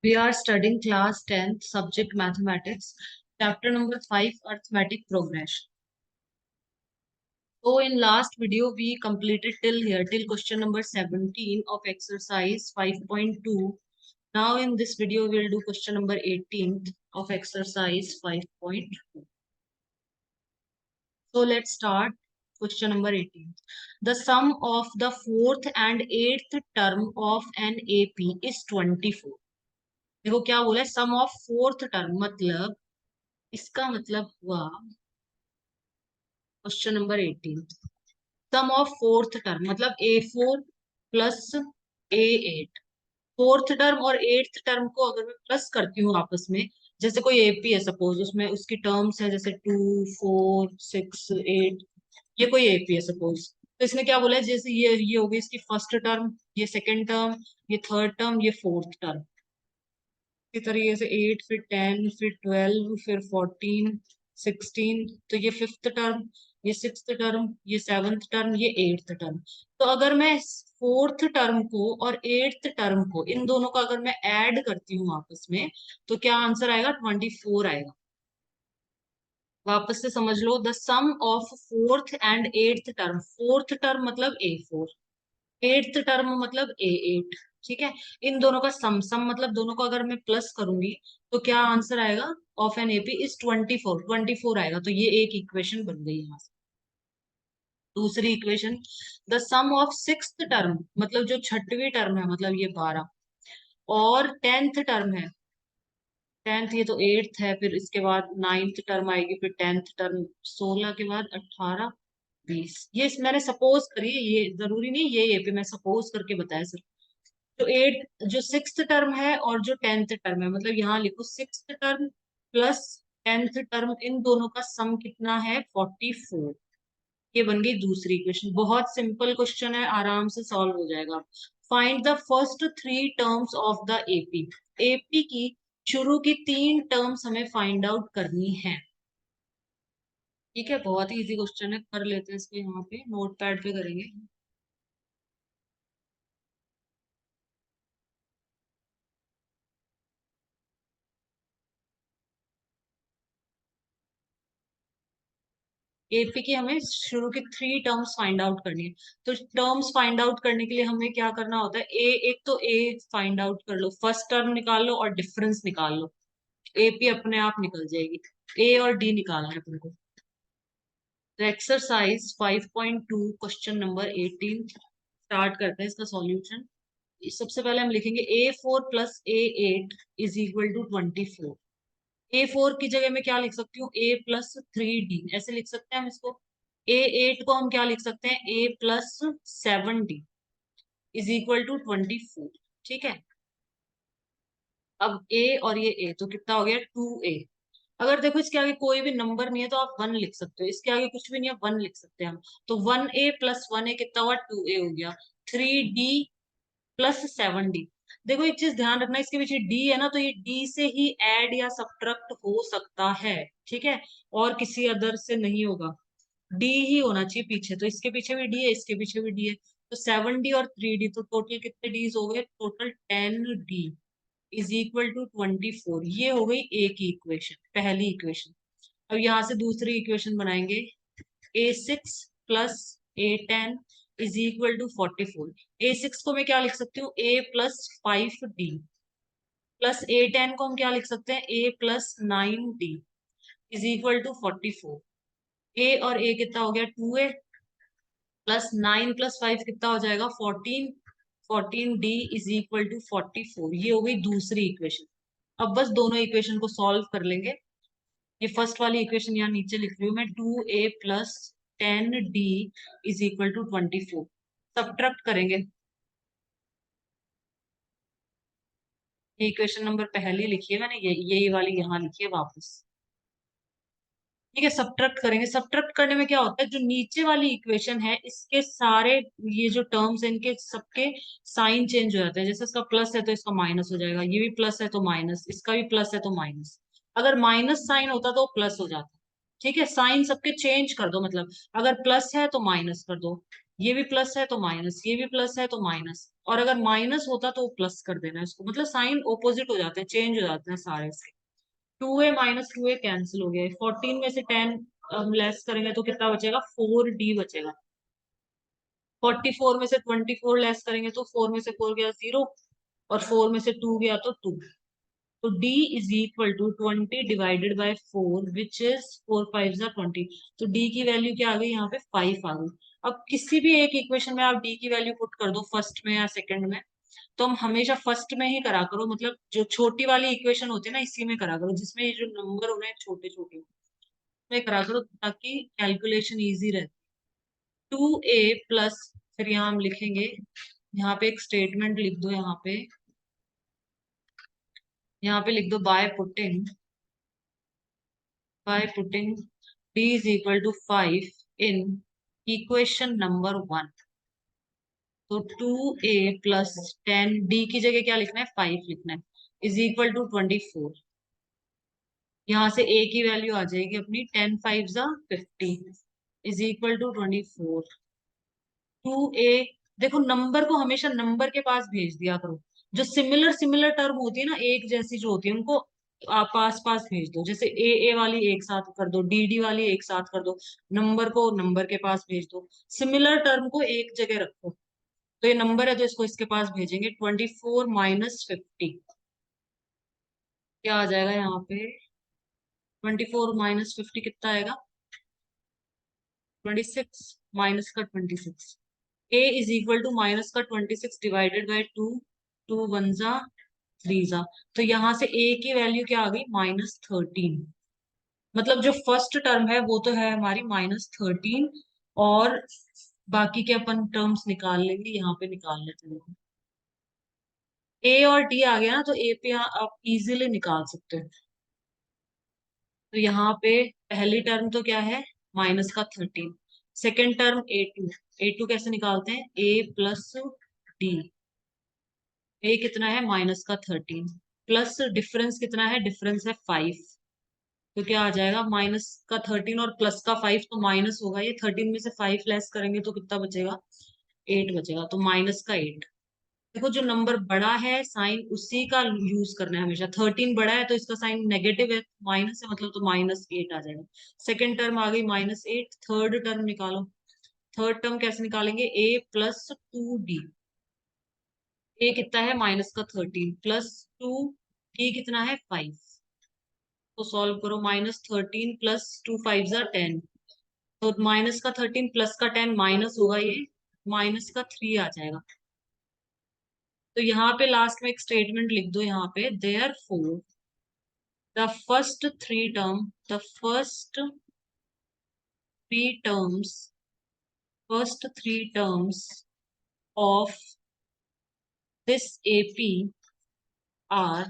We are studying class 10th subject mathematics, chapter number 5 arithmetic progression. So in last video we completed till here till question number 17 of exercise 5.2. Now in this video we'll do question number 18 of exercise 5.2. So let's start question number 18. The sum of the fourth and eighth term of an AP is 24. देखो क्या बोला है, सम of fourth term मतलब इसका मतलब हुआ question number 18 sum of fourth term मतलब A4 plus A8। Fourth term और एट्थ टर्म को अगर मैं प्लस करती हूँ आपस में, जैसे कोई एपी है सपोज, उसमें उसकी टर्म्स है जैसे 2 4 6 8, ये कोई एपी है सपोज। तो इसने क्या बोला है, जैसे ये हो गई इसकी फर्स्ट टर्म, ये सेकंड टर्म, ये थर्ड टर्म, ये फोर्थ टर्म। इसी तरीके से 8 फिर 10 फिर 12 फिर 14 16, तो ये फिफ्थ टर्म, ये सिक्स्थ टर्म, ये सेवन्थ टर्म, ये एट्थ टर्म। तो अगर मैं फोर्थ टर्म को और एट्थ टर्म को इन दोनों का अगर मैं ऐड करती हूँ आपस में, तो क्या आंसर आएगा, 24 आएगा। वापस से समझ लो, the sum of fourth and eighth term, fourth term मतलब A4, एट्थ टर्म मतलब A8। ठीक है, इन दोनों का सम मतलब दोनों को अगर मैं प्लस करूंगी तो क्या आंसर आएगा, ऑफ एन एपी इज 24, 24 आएगा। तो ये एक इक्वेशन बन गई यहाँ से। दूसरी equation, the sum of sixth term मतलब जो छठवीं टर्म है, मतलब ये 12, और टेंथ टर्म है, टेंथ ये तो एट्थ है, फिर इसके बाद नाइन्थ टर्म आएगी, फिर टेंथ टर्म 16 के बाद 18 20। ये मैंने सपोज करी है, ये जरूरी नहीं ये पे मैं सपोज करके बताया सर। तो एट जो सिक्स्थ टर्म है और जो टेंथ टर्म है, मतलब यहाँ लिखो sixth term plus tenth term, इन दोनों का सम कितना है, 44। ये बन गई दूसरी इक्वेशन। बहुत सिंपल क्वेश्चन है, आराम से सॉल्व हो जाएगा। Find the first three terms of the AP. AP की शुरू की तीन टर्म्स हमें फाइंड आउट करनी है। ठीक है, बहुत ही इजी क्वेश्चन है, कर लेते हैं इसको, यहाँ पे नोट पैड पे करेंगे। एपी की हमें शुरू की थ्री टर्म्स फाइंड आउट करनी है। तो टर्म्स फाइंड आउट करने के लिए हमें क्या करना होता है, ए एक तो ए फाइंड आउट कर लो, फर्स्ट टर्म निकाल लो और डिफरेंस निकाल लो, एपी अपने आप निकल जाएगी। ए और डी निकालना है तुमको। तो एक्सरसाइज 5.2 क्वेश्चन नंबर 18 स्टार्ट करते हैं इसका सॉल्यूशन। सबसे पहले हम लिखेंगे A4 plus A8 is equal to 24। A4 की जगह मैं क्या लिख सकती हूँ, A प्लस 3D, ऐसे लिख सकते हैं हम इसको। A8 को हम क्या लिख सकते हैं, A plus 7D is equal to 24। ठीक है, अब A और ये A तो कितना हो गया, 2A। अगर देखो इसके आगे कोई भी नंबर नहीं है तो आप 1 लिख सकते हो, इसके आगे कुछ भी नहीं है, 1 लिख सकते हैं हम। तो 1A प्लस 1A कितना हुआ, 2A हो गया। 3D plus 7D। देखो एक चीज ध्यान रखना, इसके पीछे D है ना, तो ये D से ही ऐड या सब्ट्रैक्ट हो सकता है। ठीक है, और किसी अदर से नहीं होगा, D ही होना चाहिए पीछे। तो इसके पीछे भी D है, इसके पीछे भी D है, तो 7D और 3D, तो टोटल कितने Ds हो गए, total 10D is equal to 24। ये हो गई एक ही इक्वेशन, पहली इक्वेशन। अब यहाँ से दूसरी इक्वेशन बनाएंगे, A6 plus A10 is equal to 44। A6 को मैं क्या लिख सकती हूँ, A plus 5D, plus A10 को हम क्या लिख सकते हैं, A plus 9D is equal to 44। A और A कितना हो गया, 2A प्लस 9 प्लस 5 कितना हो जाएगा, 14। 14D is equal to 44। ये हो गई दूसरी इक्वेशन। अब बस दोनों इक्वेशन को सॉल्व कर लेंगे। ये फर्स्ट वाली इक्वेशन यहाँ नीचे लिख रही हूँ मैं, 2A plus 10D is equal to 24। Subtract करेंगे, ये इक्वेशन नंबर पहली लिखी है मैंने, यही वाली यहाँ लिखी है वापस। ठीक है, सब्ट्रैक्ट करेंगे। सब्ट्रैक्ट करने में क्या होता है, जो नीचे वाली इक्वेशन है इसके सारे ये जो टर्म्स है इनके सबके साइन चेंज हो जाते हैं। जैसे इसका प्लस है तो इसका माइनस हो जाएगा, ये भी प्लस है तो माइनस, इसका भी प्लस है तो माइनस। अगर माइनस साइन होता तो प्लस हो जाता। ठीक है, साइन सबके चेंज कर दो, मतलब अगर प्लस है तो माइनस कर दो, ये भी प्लस है तो माइनस, ये भी प्लस है तो माइनस, और अगर माइनस होता तो प्लस कर देना इसको, मतलब साइन ऑपोजिट हो जाते हैं, चेंज हो जाते हैं सारे से। 2a माइनस 2a कैंसिल हो गया, 14 में से 10 लेस करेंगे तो कितना बचेगा, 4d बचेगा। 44 में से 24 लेस करेंगे तो 4 में से 4 गया 0, और 4 में से 2 गया तो 2। तो d is equal to 20 divided by 4 which is 4 5 जा 20। तो d की वैल्यू क्या आ गई, यहाँ पे 5 आ गई। अब किसी भी एक इक्वेशन में आप d की वैल्यू पुट कर दो, फर्स्ट में या सेकंड में, तो हम हमेशा फर्स्ट में ही करा करो, मतलब जो छोटी वाली इक्वेशन होती है ना इसी में करा करो, जिसमें ये जो नंबर हो रहे हैं छोटे छोटे में करा करो, ताकि कैलकुलेशन इजी रहे। 2a प्लस, फिर यहाँ हम लिखेंगे, यहाँ पे एक स्टेटमेंट लिख दो, यहाँ पे लिख दो by putting d is equal to 5 in equation number 1। तो 2a प्लस 10, d की जगह क्या लिखना है, 5 लिखना है, इज इक्वल टू 24। यहाँ से a की वैल्यू आ जाएगी अपनी 10 5 जा 50, इज इक्वल टू 24। 2a, देखो नंबर को हमेशा नंबर के पास भेज दिया करो, जो सिमिलर सिमिलर टर्म होती है ना, एक जैसी जो होती है, उनको आप पास पास भेज दो, जैसे ए वाली एक साथ कर दो, डी वाली एक साथ कर दो, नंबर को नंबर के पास भेज दो, सिमिलर टर्म को एक जगह रखो। तो ये नंबर है तो इसको इसके पास भेजेंगे, 24 - 50, क्या आ जाएगा यहाँ पे, 24 - 50 कितना आएगा, 26, माइनस का 26। ए इज इक्वल टू माइनस का 26 डिवाइडेड बाई 2, 2 1 जा 3 जा। तो यहाँ से ए की वैल्यू क्या आ गई, -13। मतलब जो फर्स्ट टर्म है वो तो है हमारी -13, और बाकी के अपन टर्म्स निकाल लेंगे, यहाँ पे निकाल लेते हैं। ए और डी आ गया ना, तो ए पे आप इजीली निकाल सकते हो। तो यहाँ पे पहली टर्म तो क्या है, -13। सेकेंड टर्म ए टू कैसे निकालते हैं, ए प्लस डी। ए कितना है, -13, प्लस डिफरेंस कितना है, डिफरेंस है 5। तो क्या आ जाएगा, -13 और प्लस का 5, तो माइनस होगा, ये 13 में से 5 लेस करेंगे तो कितना बचेगा, 8 बचेगा, तो -8। देखो जो नंबर बड़ा है साइन उसी का यूज करना है हमेशा, 13 बड़ा है तो इसका साइन नेगेटिव है, माइनस है, मतलब तो -8 आ जाएगा। सेकेंड टर्म आ गई -8, थर्ड टर्म निकालो। थर्ड टर्म कैसे निकालेंगे, a प्लस 2d। ए कितना है, -13 प्लस 2, डी कितना है 5। तो सॉल्व करो, -13 प्लस 2 5 जा 10, तो -13 प्लस का 10 माइनस होगा, ये -3 आ जाएगा। तो यहाँ पे लास्ट में एक स्टेटमेंट लिख दो, यहाँ पे therefore the three terms of this AP are.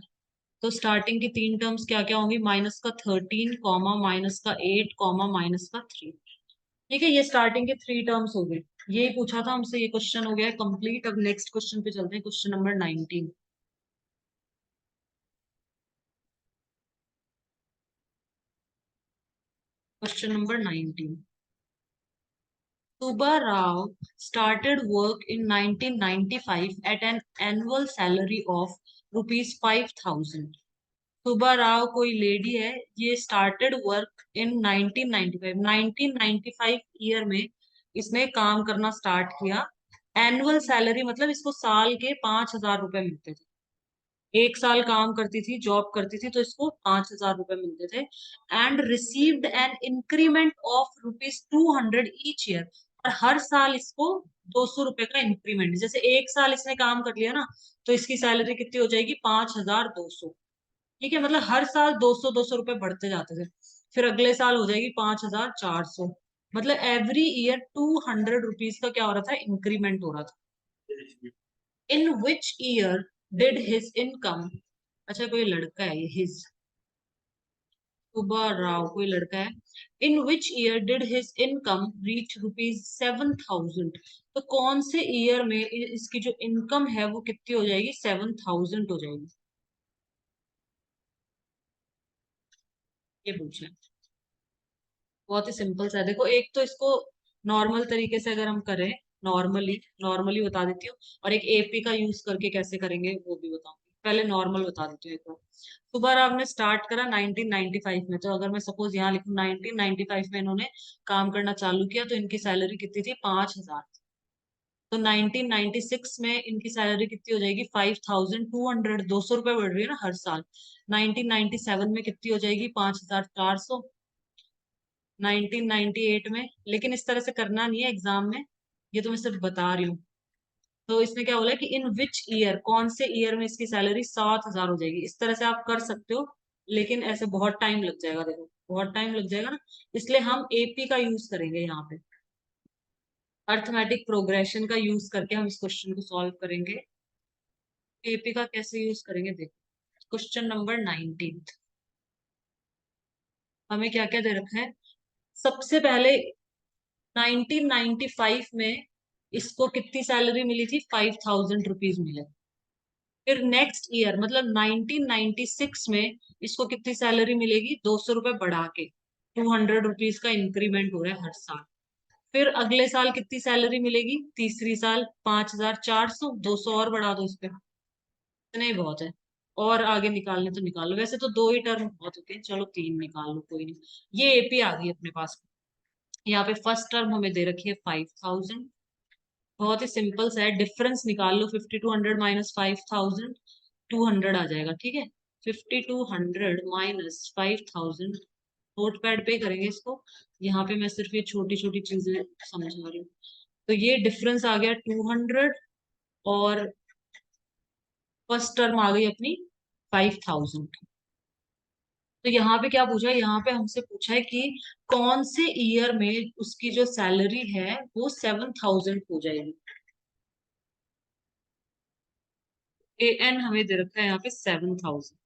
तो स्टार्टिंग की तीन टर्म्स क्या क्या होंगी, -13, -8, -3। ठीक है, ये स्टार्टिंग के थ्री टर्म्स हो गए। ये पूछा था हमसे, ये क्वेश्चन हो गया कंप्लीट। अब नेक्स्ट क्वेश्चन पे चलते हैं, question number 19। Question number 19। Subba Rao started work in 1995 at an annual salary of ₹5,000। सुबा राव कोई लेडी है, ये स्टार्टेड वर्क इन 1995, 1995 ईयर में इसने काम करना स्टार्ट किया। एनुअल सैलरी मतलब इसको साल के 5,000 रुपए मिलते थे। एक साल काम करती थी, जॉब करती थी, तो इसको 5,000 रुपए मिलते थे। And received an increment of ₹200 each year. और हर साल इसको 200 रुपए का इंक्रीमेंट, जैसे एक साल इसने काम कर लिया ना, तो इसकी सैलरी कितनी हो जाएगी, 5,200। ठीक है, मतलब हर साल 200 200 रुपए बढ़ते जाते थे। फिर अगले साल हो जाएगी 5,400। मतलब एवरी ईयर 200 रुपीज का क्या हो रहा था, इंक्रीमेंट हो रहा था। In which year did his income, अच्छा कोई लड़का है ये, हिज, सुबह राव कोई लड़का है। In which year did his income reach ₹7,000। तो कौन से ईयर में इसकी जो इनकम है वो कितनी हो जाएगी, 7,000 हो जाएगी। ये पूछे, बहुत ही सिंपल सा है। देखो एक तो इसको नॉर्मल तरीके से अगर हम करें, नॉर्मली नॉर्मली बता देती हूँ, और एक एपी का यूज करके कैसे करेंगे वो भी बताऊंगी। पहले नॉर्मल बता देती हूँ एक बार। सुबह आपने स्टार्ट करा 1995 में, तो अगर मैं सपोज यहाँ लिखूँ 1995 में इन्होंने काम करना चालू किया, तो इनकी सैलरी कितनी थी? 5,000। तो 1996 में इनकी सैलरी कितनी हो जाएगी? 5,200। 200 रुपये बढ़ रही है ना हर साल। 1997 में कितनी हो जाएगी? 5,400। 1998 में, लेकिन इस तरह से करना नहीं है एग्जाम में, ये तो मैं सिर्फ बता रही हूँ। तो इसमें क्या बोला है कि इन विच ईयर, कौन से ईयर में इसकी सैलरी 7,000 हो जाएगी। इस तरह से आप कर सकते हो, लेकिन ऐसे बहुत टाइम लग जाएगा, देखो बहुत टाइम लग जाएगा ना, इसलिए हम एपी का यूज करेंगे यहाँ पे। अर्थमेटिक प्रोग्रेशन का यूज करके हम इस क्वेश्चन को सॉल्व करेंगे। एपी का कैसे यूज करेंगे देखो। क्वेश्चन नंबर 19, हमें क्या क्या दे रखा है? सबसे पहले 1995 में इसको कितनी सैलरी मिली थी? 5,000 रुपीज मिले। फिर नेक्स्ट ईयर मतलब 1996 में इसको कितनी सैलरी मिलेगी? 200 रुपए बढ़ा के, 200 रुपीज का इंक्रीमेंट हो रहा है हर साल। फिर अगले साल कितनी सैलरी मिलेगी? तीसरी साल 5,400। 200 और बढ़ा दो इस पे, इतना ही बहुत है। और आगे निकालने तो निकालो, वैसे तो दो ही टर्म बहुत होते हैं, चलो तीन निकाल लो कोई नहीं। ये एपी आ गई अपने पास। यहाँ पे फर्स्ट टर्म हमें दे रखी है 5,000। बहुत ही सिंपल सा है, डिफरेंस निकाल लो। 5,200 - 5,000, 200 आ जाएगा, ठीक है। 5,200 - 5,000, नोट पैड पे करेंगे इसको। यहाँ पे मैं सिर्फ ये छोटी छोटी चीजें समझा रही हूँ। तो ये डिफरेंस आ गया 200, और फर्स्ट टर्म आ गई अपनी 5,000। तो यहाँ पे क्या पूछा है? यहाँ पे हमसे पूछा है कि कौन से ईयर में उसकी जो सैलरी है वो 7,000 हो जाएगी। ए एन हमें दे रखा है यहाँ पे 7,000,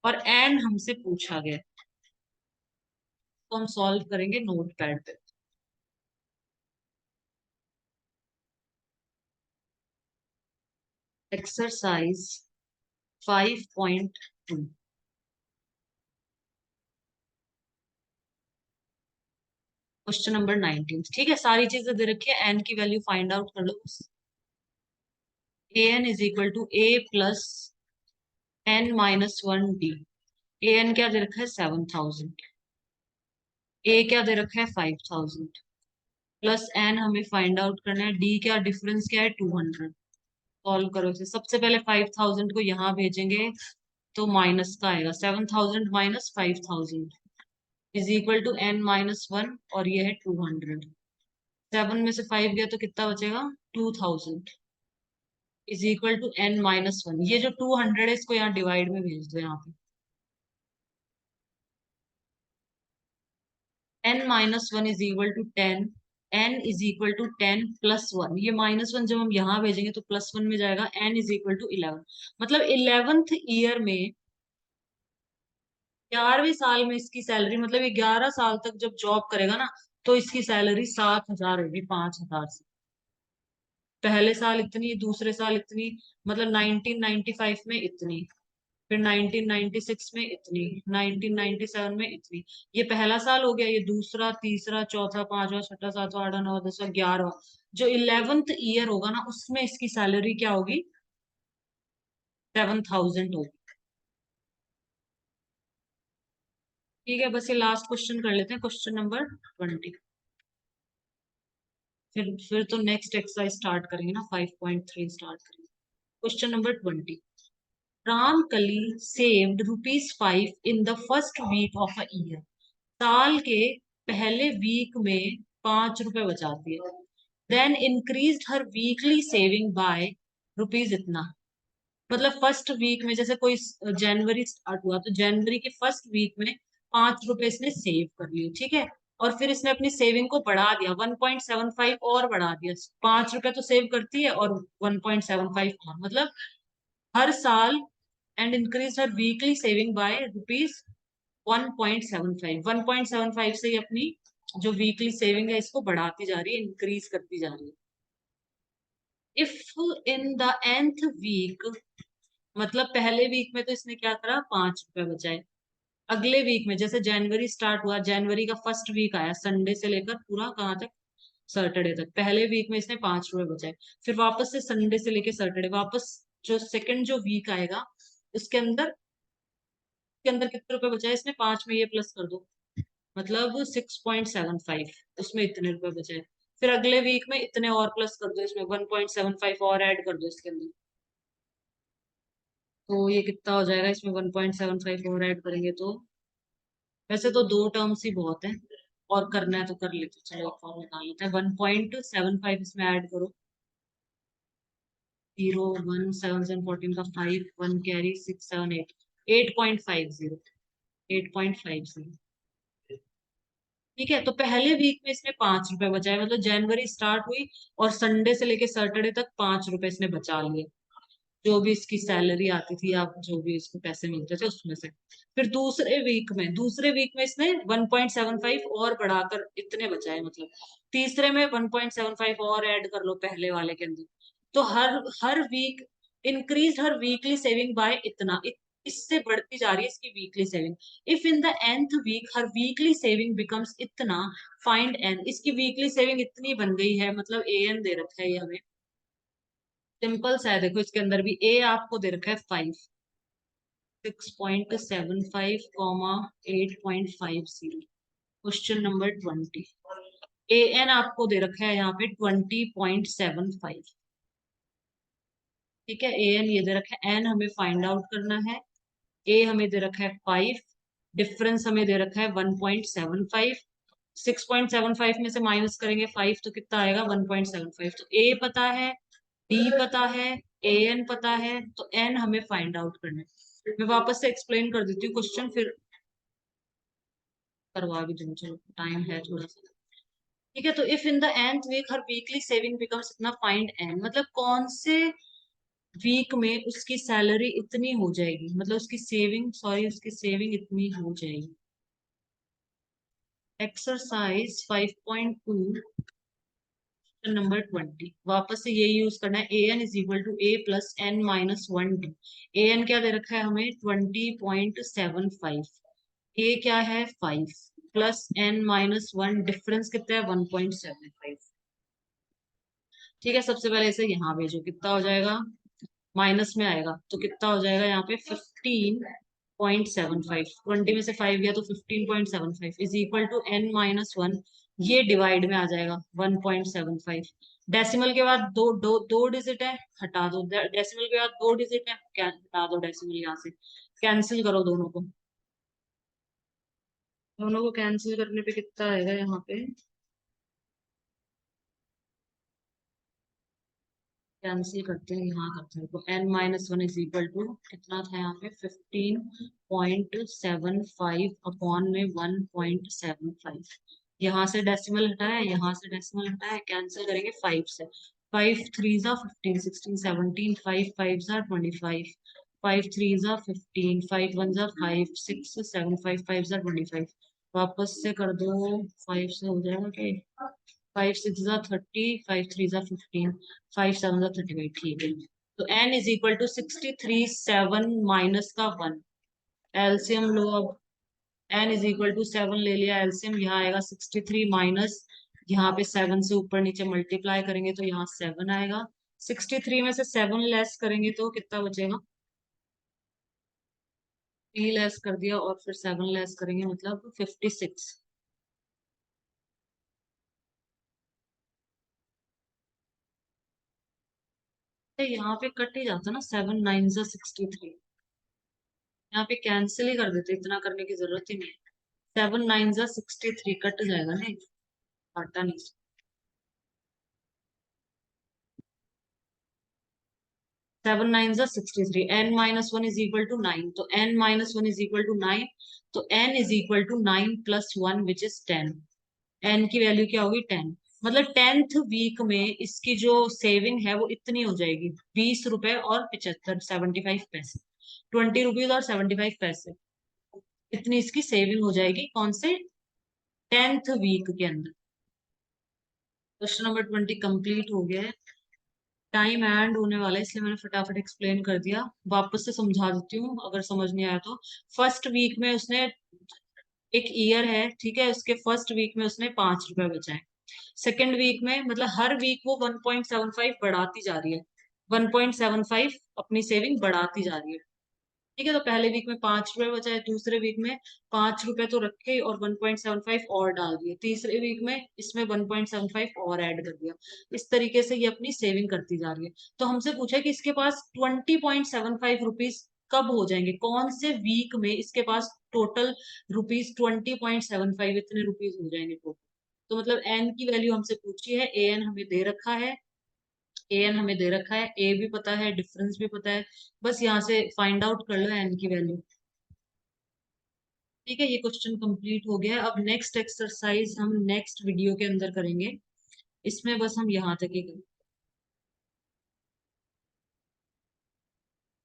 और एन हमसे पूछा गया है। तो हम सॉल्व करेंगे नोट पैड पे। एक्सरसाइज 5.2, क्वेश्चन नंबर 19, ठीक है। सारी चीजें दे रखी है, एन की वैल्यू फाइंड आउट कर लो। A N is equal to A plus n - 1 D. A N क्या दे रखा है? 7,000। ए क्या दे रखा है? 5,000। प्लस एन हमें फाइंड आउट करना है, डी क्या डिफरेंस क्या है? 200। सॉल्व करो इसे। सबसे पहले 5,000 को यहाँ भेजेंगे, तो माइनस का आएगा। 7,000 - 5,000 इज इक्वल टू n - 1, और ये है 200। 7 में से 5 गया तो कितना बचेगा? 2,000 इज इक्वल टू n - 1। ये जो 200 है इसको यहाँ डिवाइड में भेज दो यहाँ पे। n - 1 is equal to 10। n is equal to 10 plus 1। ये -1 जब हम यहाँ भेजेंगे तो +1 में जाएगा। n is equal to 11। मतलब 11th ईयर में, 11वें साल में इसकी सैलरी, मतलब ये 11 साल तक जब जॉब करेगा ना, तो इसकी सैलरी 7,000 होगी, 5,000 से। पहले साल इतनी, दूसरे साल इतनी, मतलब 1995 में इतनी, फिर 1996 में इतनी, 1997 में इतनी। ये पहला साल हो गया, ये दूसरा, तीसरा, चौथा, पांचवा, छठा, सातवां, आठवां, नौवां, 10वां, 11वां। जो 11th ईयर होगा ना, उसमें इसकी सैलरी क्या होगी? 7,000 होगी। ठीक है, बस ये लास्ट क्वेश्चन कर लेते हैं, क्वेश्चन नंबर 20। फिर तो नेक्स्ट एक्सरसाइज स्टार्ट करेंगे ना, 5.3 स्टार्ट करेंगे। Question number 20, Ramkali saved ₹5 in the first week of a year. साल के पहले वीक में 5 रुपए बचाती है। देन इंक्रीज हर वीकली सेविंग बाय रुपीज इतना। मतलब फर्स्ट वीक में, जैसे कोई जनवरी स्टार्ट हुआ, तो जनवरी के फर्स्ट वीक में 5 रुपए इसने सेव कर लिए, ठीक है। और फिर इसने अपनी सेविंग को बढ़ा दिया, 1.75 और बढ़ा दिया। 5 रुपए तो सेव करती है, और 1.75 और, मतलब हर साल। एंड इंक्रीज हर वीकली सेविंग बाय रुपीज 1.75। 1.75 से ही अपनी जो वीकली सेविंग है इसको बढ़ाती जा रही है, इंक्रीज करती जा रही है। If in the nth week, मतलब पहले वीक में तो इसने क्या करा? 5 रुपए बचाए। अगले वीक में, जैसे जनवरी स्टार्ट हुआ, जनवरी का फर्स्ट वीक आया, संडे से लेकर पूरा कहाँ तक? सैटरडे तक, पहले वीक में इसने 5 रुपए बचाए। फिर वापस से संडे से लेके सैटरडे वापस, जो सेकंड जो वीक आएगा उसके अंदर, के अंदर कितने रुपए बचाए इसने, 5 में ये प्लस कर दो, मतलब 6.75, उसमें इतने रुपए बचे। फिर अगले वीक में इतने और प्लस कर दो, इसमें 1.75 और ऐड कर दो इसके अंदर, तो ये कितना हो जाएगा, इसमें 1.75 और ऐड करेंगे तो, वैसे तो दो टर्म्स ही बहुत है, और करना है तो कर लेते, चलो एक और निकाल लेते हैं। 1.75 इसमें ऐड करो, 0, 1, 7, 7, 14 का 5, 1 कैरी, 6, 7, 8, 8.50, 8.50। ठीक है, तो पहले वीक में इसने 5 रुपए बचाए, मतलब जनवरी स्टार्ट हुई और संडे से लेके सैटरडे तक 5 रुपए इसने बचा लिए, जो भी इसकी सैलरी आती थी या जो भी इसको पैसे मिलते थे उसमें से। फिर दूसरे वीक में इसने 1.75 और बढ़ाकर इतने बचाए, मतलब तीसरे में 1.75 और ऐड कर लो पहले वाले के अंदर, तो हर हर वीक इंक्रीज हर वीकली सेविंग बाय इतना, इससे बढ़ती जा रही है इसकी weekly saving. If in the nth week हर वीकली सेविंग बिकम्स इतना, फाइंड n, इसकी वीकली सेविंग इतनी बन गई है, मतलब an दे रखा है ये हमें, सिंपल सा है, देखो इसके अंदर भी a आपको दे रखा है 5, 6.75, 8.50। क्वेश्चन नंबर 20, आपको दे रखा है यहाँ पे 20.75। ठीक है, ये दे रखा है, एन हमें फाइंड आउट करना है, ए हमें दे रखा है 5, डिफरेंस हमें दे रखा है 1.75, 6.75 में से माइनस करेंगे 5 तो कितना आएगा 1.75, तो ए पता है, डी पता है, ए एन पता है, तो एन हमें फाइंड आउट करना है। मैं वापस से एक्सप्लेन कर देती हूँ क्वेश्चन, फिर करवा भी दूँ, चलो टाइम है थोड़ा सा। ठीक है, तो if in the nth week हर वीकली सेविंग बिकम्स इतना, फाइंड एन, मतलब कौन से वीक में उसकी सैलरी इतनी हो जाएगी, मतलब उसकी सेविंग इतनी हो जाएगी। एक्सरसाइज 5.2 नंबर 20, वापस से ये यूज करना है, A N is equal to A plus N minus 1 D. A N क्या दे रखा है हमें 20.75, ए क्या है 5, प्लस एन माइनस 1, डिफरेंस कितना है 1.75। ठीक है, सबसे पहले इसे यहाँ भेजो, कितना हो जाएगा, माइनस में आएगा तो कितना हो जाएगा यहाँ पे 15.75, 20 में से 5 गया तो 15.75 इज इक्वल टू n-1, ये डिवाइड में आ जाएगा 1.75। डेसिमल के बाद दो डिजिट है, हटा दो डेसिमल के बाद दो डिजिट है, क्या हटा दो डेसिमल यहाँ से, कैंसिल करो दोनों को, कैंसिल करने पे कितना आएगा यहाँ पे, कैंसिल करते हैं, यहाँ करते हैं, तो n-1 इज इक्वल टू कितना था यहाँ पे 15.75 अपॉन में 1.75। यहाँ से डेसिमल हटाया, यहाँ से डेसिमल हटाया, कैंसिल करेंगे 5 से, 5 3 जा 15, 16 17, 5 5 जा 25, 5 3 जा 15, 5 1 जा 5, 6 7, 5 5 जा 25, वापस से कर दो, 5 से हो जाएगा कि 5 6 जा 30, 5 3 जा 15, 5 7 जा 35, ठीक है। तो n is equal to 63, 7 minus का 1, एलसीएम लो अब, n इज इक्वल टू 7 ले लिया एलसीएम, यहाँ आएगा 63 माइनस, यहाँ पे 7 से ऊपर नीचे मल्टीप्लाई करेंगे तो यहाँ 7 आएगा, 63 में से 7 लेस करेंगे तो कितना बचेगा, 3 लेस कर दिया और फिर 7 लेस करेंगे मतलब 56। तो यहाँ पे कट ही जाता ना, 7 9 जा 63, यहाँ पे कैंसिल ही कर देते, इतना करने की जरूरत ही नहीं है, 7 9 जा 63 कट जाएगा, नहीं काटा नहीं। 7 9 जा 63, n-1 इज इक्वल टू 9, तो n-1 इज इक्वल टू 9, तो n is equal to 9 plus 1 which is 10, n की वैल्यू क्या होगी 10, मतलब 10th वीक में इसकी जो सेविंग है वो इतनी हो जाएगी, 20 रुपए और 75 पैसे, 20 रुपीज और 75 पैसे, इतनी इसकी सेविंग हो जाएगी कौन से 10th वीक के अंदर। क्वेश्चन नंबर 20 कंप्लीट हो गया है, टाइम एंड होने वाला है इसलिए मैंने फटाफट एक्सप्लेन कर दिया, वापस से समझा देती हूँ अगर समझ नहीं आया तो। फर्स्ट वीक में उसने, एक ईयर है ठीक है, उसके फर्स्ट वीक में उसने 5 रुपए बचाए, सेकेंड वीक में मतलब हर वीक वो 1.75 बढ़ाती जा रही है, 1.75 अपनी सेविंग बढ़ाती जा रही है। ठीक है, तो पहले वीक में 5 रुपए बचा है, दूसरे वीक में 5 रुपए तो रखे और 1.75 और डाल दिए, तीसरे वीक में इसमें 1.75 और ऐड कर दिया। इस तरीके से ये अपनी सेविंग करती जा रही है। तो हमसे पूछा कि इसके पास 20.75 रुपीज कब हो जाएंगे, कौन से वीक में इसके पास टोटल रुपीज 20.75 इतने रुपीज हो जाएंगे टोटल। तो मतलब एन की वैल्यू हमसे पूछी है, ए एन हमें दे रखा है, ए एन हमें दे रखा है, ए भी पता है, डिफरेंस भी पता है, बस यहाँ से फाइंड आउट कर लो एन की वैल्यू। ठीक है, ये क्वेश्चन कंप्लीट हो गया है। अब नेक्स्ट एक्सरसाइज हम नेक्स्ट वीडियो के अंदर करेंगे, इसमें बस हम यहाँ तक ही करेंगे।